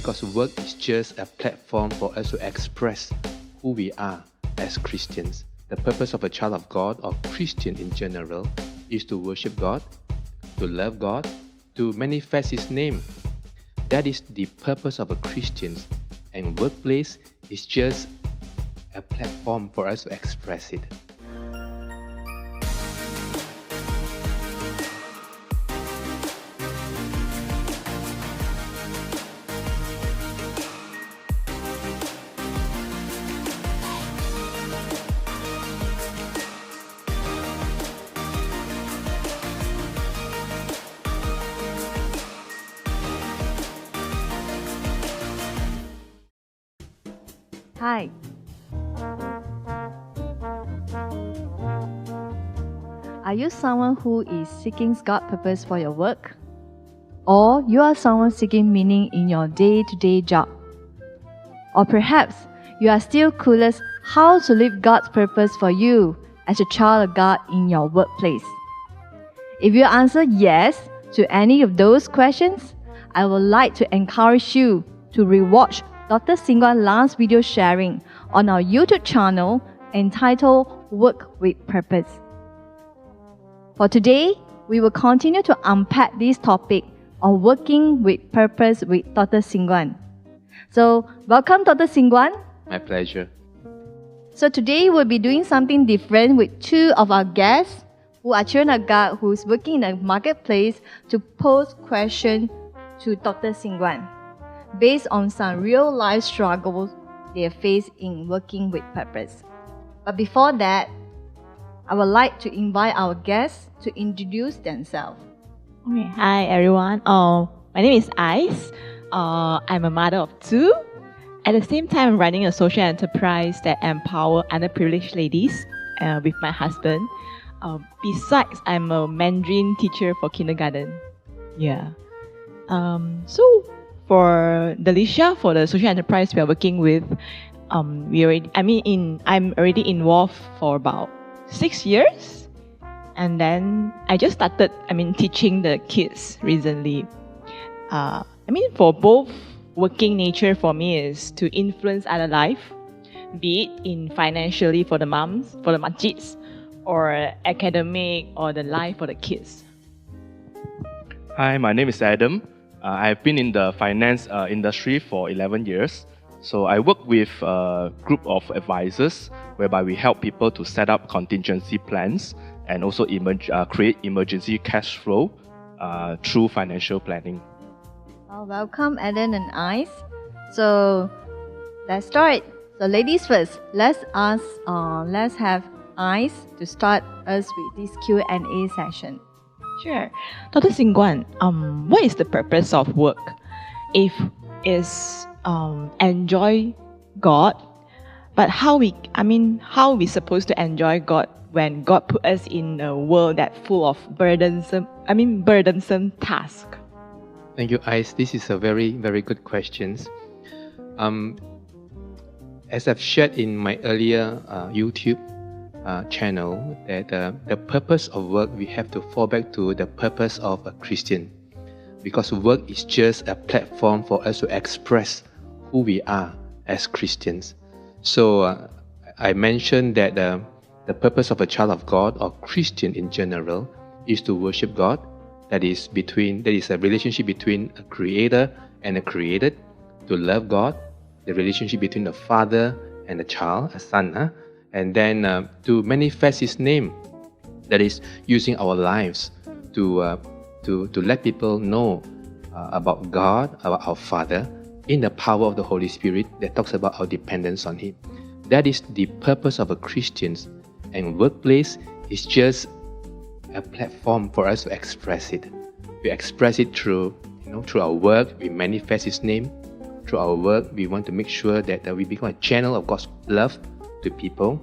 because work is just a platform for us to express who we are as Christians. The purpose of a child of God or Christian in general is to worship God, to love God, to manifest His name. That is the purpose of a Christian, and workplace is just a platform for us to express it. Hi. Are you someone who is seeking God's purpose for your work? Or you are someone seeking meaning in your day-to-day job? Or perhaps you are still clueless how to live God's purpose for you as a child of God in your workplace? If you answer yes to any of those questions, I would like to encourage you to rewatch Dr. Singwan's last video sharing on our YouTube channel entitled Work with Purpose. For today, we will continue to unpack this topic of working with purpose with Dr. Singwan. So, welcome Dr. Singwan. My pleasure. So today we'll be doing something different with two of our guests who are children of God who's working in the marketplace to pose questions to Dr. Singwan based on some real-life struggles they face in working with purpose. But before that, I would like to invite our guests to introduce themselves. Okay. Hi everyone. My name is Ice. I'm a mother of two. At the same time, I'm running a social enterprise that empower underprivileged ladies with my husband. Besides, I'm a Mandarin teacher for kindergarten. Yeah. So for Delicia, for the social enterprise we are working with, I'm already involved for about 6 years, and then I just started teaching the kids recently. For both, working nature for me is to influence other life, be it in financially for the moms, for the majids, or academic, or the life for the kids. Hi, my name is Adam. I've been in the finance industry for 11 years. So I work with a group of advisors whereby we help people to set up contingency plans and also create emergency cash flow through financial planning. Well, welcome Adam and Ice. So let's start. So ladies first, let's have Ice to start us with this Q&A session. Sure. Dr. Singwan, what is the purpose of work? If it's enjoy God, but how we supposed to enjoy God when God put us in a world that's full of burdensome tasks? Thank you, Ice. This is a very, very good question. As I've shared in my earlier YouTube channel, that the purpose of work, we have to fall back to the purpose of a Christian, because work is just a platform for us to express who we are as Christians. So I mentioned that the purpose of a child of God or Christian in general is to worship God. That is a relationship between a creator and a created, to love God, the relationship between the father and the child, a son, and then to manifest His name. That is using our lives to let people know about God, about our Father, in the power of the Holy Spirit that talks about our dependence on Him. That is the purpose of a Christian, and workplace is just a platform for us to express it. We express it through our work. We manifest His name through our work. We want to make sure that we become a channel of God's love to people.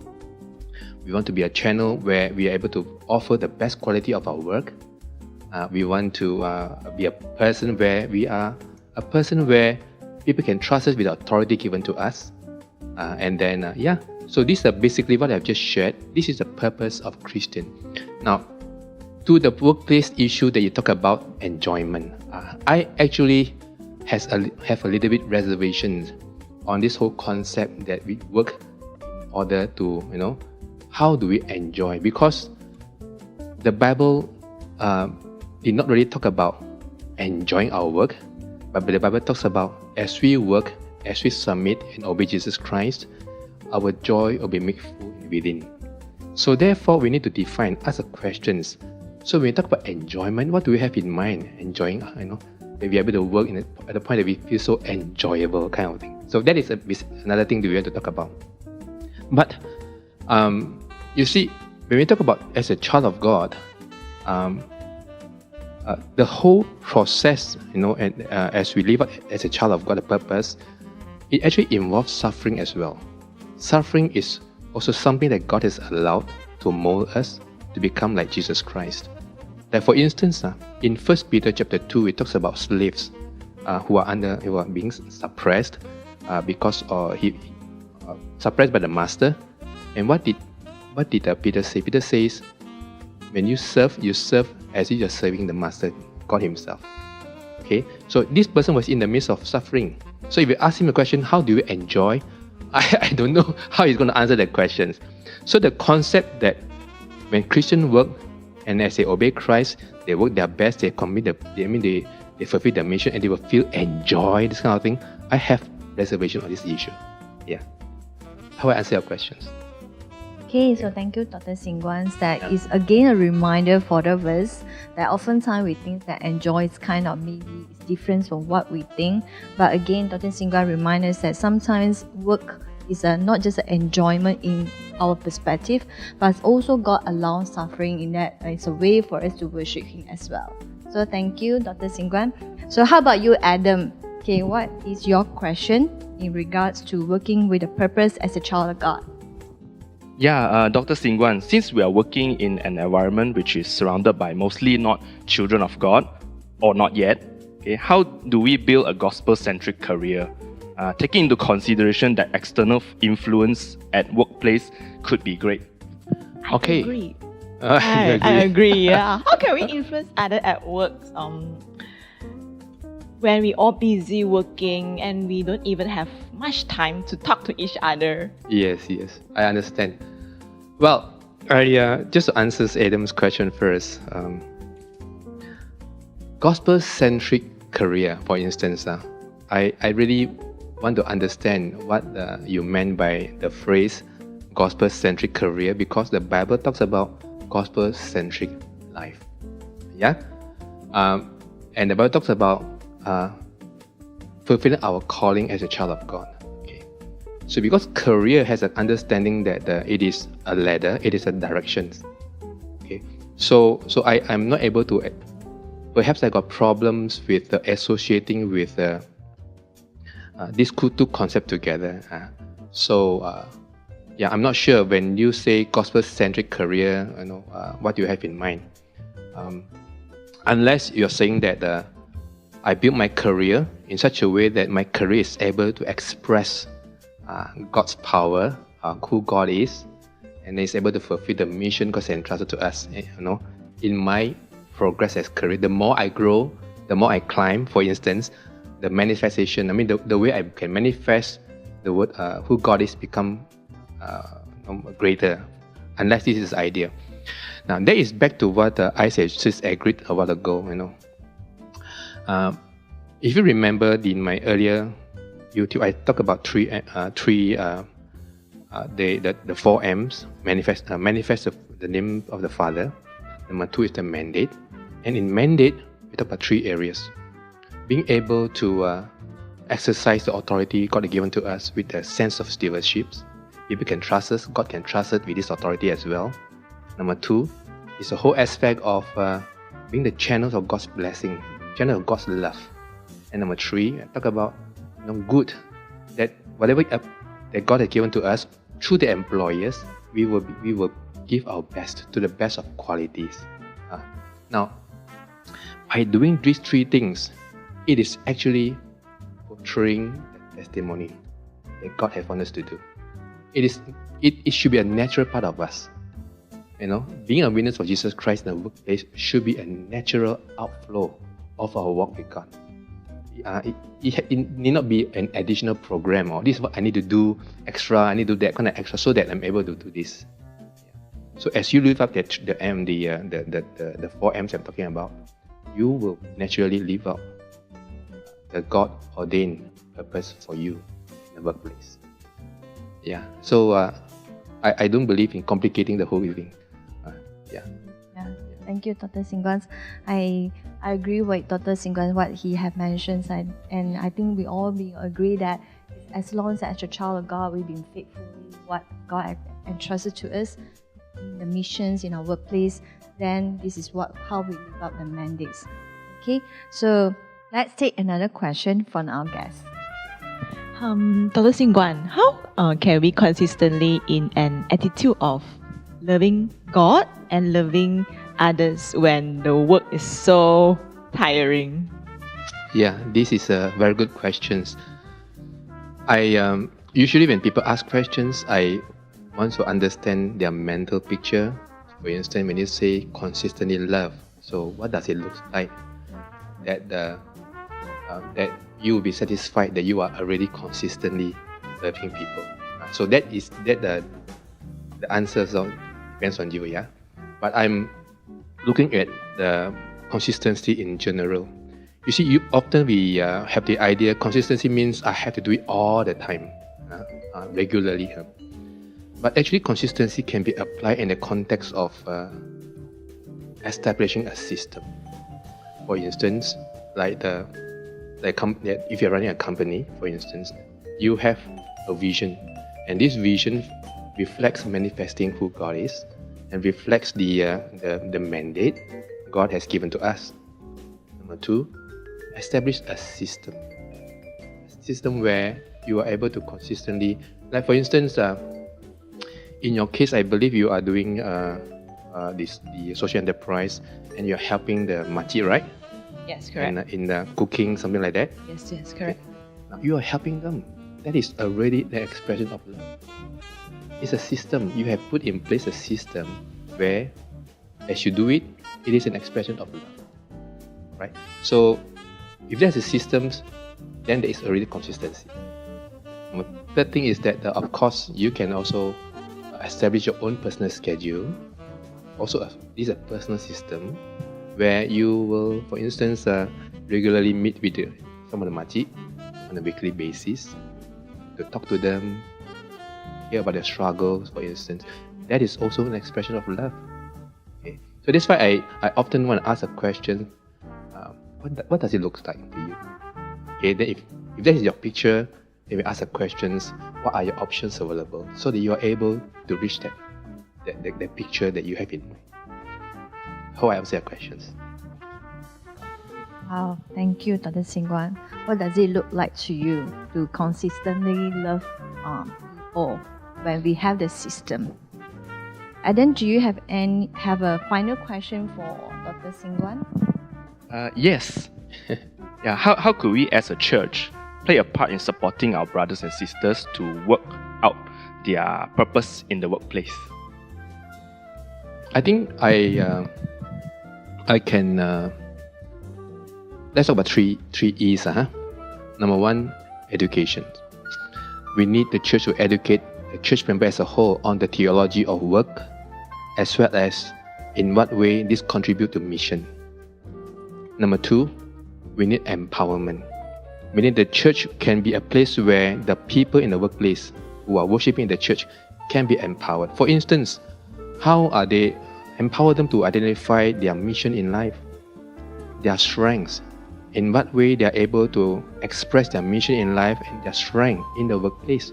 We want to be a channel where we are able to offer the best quality of our work. We want to be a person where people can trust us with the authority given to us. So these are basically what I've just shared. This is the purpose of Christian. Now, to the workplace issue that you talk about, enjoyment. I actually have a little bit reservations on this whole concept that we work in order to, how do we enjoy? Because the Bible did not really talk about enjoying our work, but the Bible talks about as we work, as we submit and obey Jesus Christ, our joy will be made full within. So therefore, we need to define, ask the questions. So when we talk about enjoyment, what do we have in mind? Enjoying, that we are able to work at the point that we feel so enjoyable, kind of thing. So that is another thing that we have to talk about. But you see, when we talk about as a child of God, the whole process, and as we live out as a child of God, the purpose, it actually involves suffering as well. Suffering is also something that God has allowed to mold us to become like Jesus Christ. Like for instance, in 1 Peter chapter 2, it talks about slaves who are being suppressed because suppressed by the master. And what did Peter say? Peter says, when you serve as if you're serving the master, God himself. Okay, so this person was in the midst of suffering. So if you ask him a question, how do you enjoy? I don't know how he's going to answer that question. So the concept that when Christians work and as they obey Christ, they work their best, they fulfill their mission, and they will feel enjoy, this kind of thing. I have reservation on this issue. Yeah. How I answer your questions? Okay, so thank you, Dr. Singwan. That is again a reminder for the of us that oftentimes we think that enjoy is kind of maybe it's different from what we think. But again, Dr. Singwan reminds us that sometimes work is not just an enjoyment in our perspective, but it's also God allows suffering in that it's a way for us to worship Him as well. So thank you, Dr. Singwan. So how about you, Adam? Okay, what is your question in regards to working with a purpose as a child of God? Yeah, Dr. Singwan, since we are working in an environment which is surrounded by mostly not children of God, or not yet, okay, how do we build a gospel-centric career? Taking into consideration that external influence at workplace could be great. I Okay. agree. I I agree, yeah. How can we influence others at work when we all busy working and we don't even have much time to talk to each other? Yes, I understand. Well, just to answer Adam's question first, gospel-centric career, for instance, I really want to understand what you meant by the phrase gospel-centric career, because the Bible talks about gospel-centric life. Yeah? And the Bible talks about fulfilling our calling as a child of God. Okay. So because career has an understanding that it is a ladder, it is a direction. Okay. So I'm not able to, perhaps I got problems with associating with these two concepts together. Yeah, I'm not sure when you say gospel-centric career, what you have in mind. Unless you're saying that I built my career in such a way that my career is able to express God's power, who God is, and is able to fulfill the mission God has entrusted to us. In my progress as career, the more I grow, the more I climb. For instance, the manifestation. The way I can manifest the word, who God is, become greater. Unless this is the idea. Now that is back to what I just agreed a while ago. If you remember in my earlier YouTube, I talked about the 4 M's. Manifest the name of the Father. Number 2 is the mandate, and in mandate we talk about 3 areas. Being able to exercise the authority God has given to us with a sense of stewardship. People can trust us, God can trust us with this authority as well. Number 2 is the whole aspect of being the channels of God's blessing, channel of God's love. And number 3, I talk about good, that whatever that God has given to us through the employers, we will give our best to the best of qualities. Now, by doing these 3 things, it is actually portraying the testimony that God has wanted us to do. It should be a natural part of us. Being a witness of Jesus Christ in the workplace should be a natural outflow of our walk with God. it need not be an additional program or this is what I need to do extra, I need to do that kind of extra so that I'm able to do this. So as you live up the 4 M's I'm talking about, you will naturally live out the God ordained purpose for you in the workplace. Yeah. So I don't believe in complicating the whole thing. Yeah. Thank you, Dr. Singwan. I agree with Dr. Singwan what he have mentioned, and I think we all agree that as long as a child of God, we've been faithful in what God entrusted to us, in the missions in our workplace, then this is how we live out the mandates. Okay, so let's take another question from our guest. Dr. Singwan, how can we consistently in an attitude of loving God and loving others when the work is so tiring? Yeah, this is a very good question. I usually when people ask questions, I want to understand their mental picture. For instance, when you say consistently love, so what does it look like? That you will be satisfied that you are already consistently loving people. So the answer depends on you, yeah. But I'm looking at the consistency in general. You see, we have the idea consistency means I have to do it all the time, regularly. But actually, consistency can be applied in the context of establishing a system. For instance, if you're running a company, for instance, you have a vision, and this vision reflects manifesting who God is, and reflects the mandate God has given to us. Number 2, establish a system where you are able to consistently, like for instance, in your case, I believe you are doing the social enterprise, and you're helping the makcik, right? Yes, correct. And in the cooking, something like that. Yes, correct. Now you are helping them. That is already the expression of love. It's a system. You have put in place a system where, as you do it, it is an expression of love, right? So, if there's a system, then there is already consistency. The third thing is that, of course, you can also establish your own personal schedule. Also, this is a personal system where you will, for instance, regularly meet with some of the makcik on a weekly basis to talk to them, hear about their struggles, for instance. That is also an expression of love. Okay? So that's why I often want to ask a question, what does it look like to you? Okay, then if that is your picture, then we ask the questions, what are your options available, so that you are able to reach that picture that you have in mind. How I answer your questions. Wow, thank you, Dr. Singwan. What does it look like to you to consistently love people when we have the system? And then, do you have a final question for Dr. Singwan? Yes. Yeah. How could we as a church play a part in supporting our brothers and sisters to work out their purpose in the workplace? I think I can. Let's talk about three E's. Number 1, education. We need the church to educate the church member as a whole on the theology of work, as well as in what way this contribute to mission. Number 2, we need empowerment. We need the church can be a place where the people in the workplace who are worshiping the church can be empowered. For instance, how are they empower them to identify their mission in life, their strengths, in what way they are able to express their mission in life and their strength in the workplace.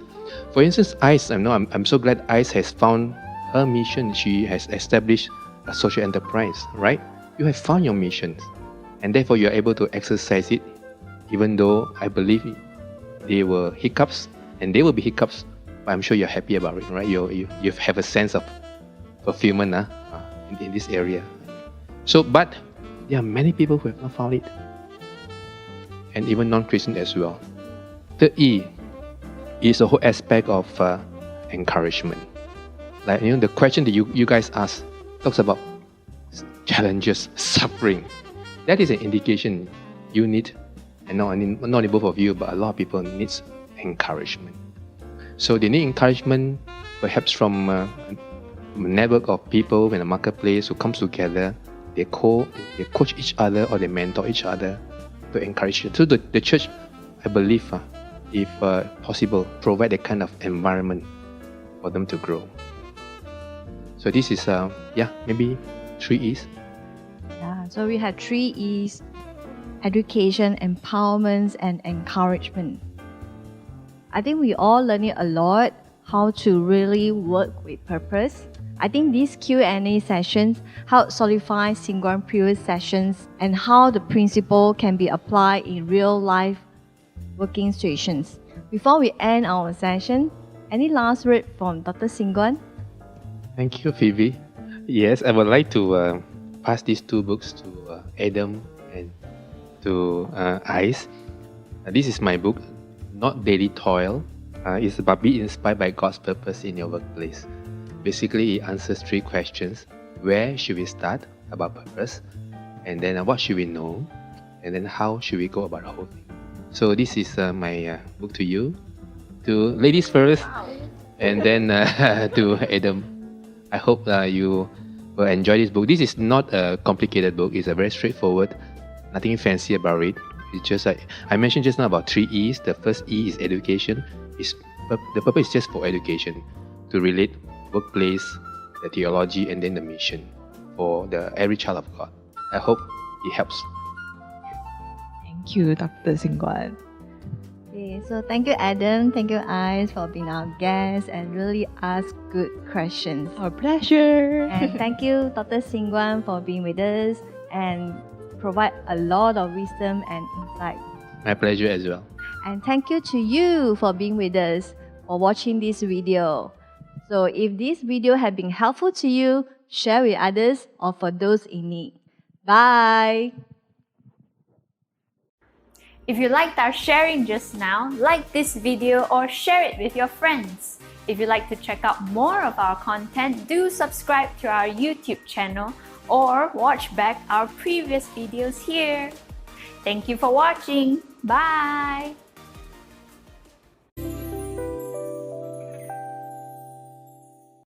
For instance, ICE, I'm so glad ICE has found her mission. She has established a social enterprise, right? You have found your missions, and therefore you are able to exercise it, even though I believe there were hiccups, and there will be hiccups, but I'm sure you're happy about it, right? You have a sense of fulfillment in this area. So, but there are many people who have not found it, and even non-Christian as well. The E is the whole aspect of encouragement. Like the question that you guys ask talks about challenges, suffering. That is an indication you need and not only both of you, but a lot of people needs encouragement. So they need encouragement, perhaps from a network of people in the marketplace who comes together. They coach each other or they mentor each other to encourage you. So the church, I believe, if possible, provide a kind of environment for them to grow. So this is maybe 3 E's. Yeah, so we have 3 E's: education, empowerment, and encouragement. I think we all learning a lot how to really work with purpose. I think these Q&A sessions help solidify Singguan previous sessions and how the principle can be applied in real life working situations. Before we end our session, any last word from Dr. Singguan? Thank you, Phoebe. Yes, I would like to pass these 2 books to Adam and to Ice. This is my book, Not Daily Toil. It's about being inspired by God's purpose in your workplace. Basically, it answers 3 questions. Where should we start about purpose? And then what should we know? And then how should we go about the whole thing? So this is my book to you. To ladies first, and then to Adam. I hope you will enjoy this book. This is not a complicated book. It's a very straightforward, nothing fancy about it. It's just like I mentioned just now about 3 E's. The first E is education. The purpose is just for education, to relate workplace, the theology, and then the mission for every child of God. I hope it helps. Thank you, Dr. Singguan. Okay, so thank you, Adam. Thank you, Ice, for being our guest and really ask good questions. Our pleasure. And thank you, Dr. Singguan, for being with us and provide a lot of wisdom and insight. My pleasure as well. And thank you to you for being with us, for watching this video. So if this video has been helpful to you, share with others or for those in need. Bye! If you liked our sharing just now, like this video or share it with your friends. If you'd like to check out more of our content, do subscribe to our YouTube channel or watch back our previous videos here. Thank you for watching. Bye!